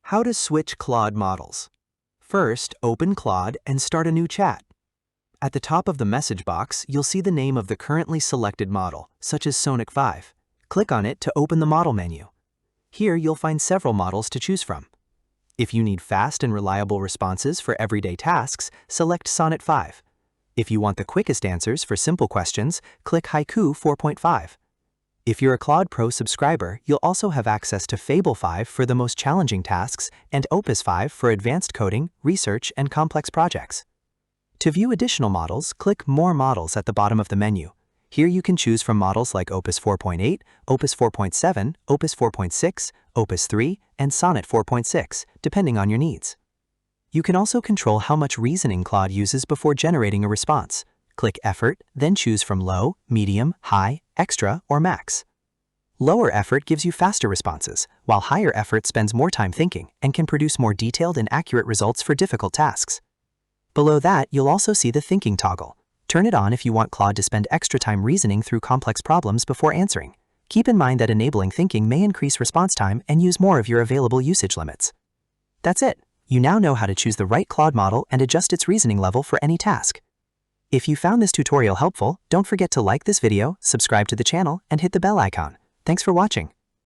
How to switch Claude models. First, open Claude and start a new chat. At the top of the message box, you'll see the name of the currently selected model, such as Sonic 5. Click on it to open the model menu. Here you'll find several models to choose from. If you need fast and reliable responses for everyday tasks, select Sonnet 5. If you want the quickest answers for simple questions, click Haiku 4.5. If you're a Claude Pro subscriber, you'll also have access to Fable 5 for the most challenging tasks and Opus 5 for advanced coding, research, and complex projects. To view additional models, click More Models at the bottom of the menu. Here you can choose from models like Opus 4.8, Opus 4.7, Opus 4.6, Opus 3, and Sonnet 4.6, depending on your needs. You can also control how much reasoning Claude uses before generating a response. Click Effort, then choose from Low, Medium, High, Extra, or Max. Lower effort gives you faster responses, while higher effort spends more time thinking and can produce more detailed and accurate results for difficult tasks. Below that, you'll also see the Thinking toggle. Turn it on if you want Claude to spend extra time reasoning through complex problems before answering. Keep in mind that enabling thinking may increase response time and use more of your available usage limits. That's it. You now know how to choose the right Claude model and adjust its reasoning level for any task. If you found this tutorial helpful, don't forget to like this video, subscribe to the channel, and hit the bell icon. Thanks for watching.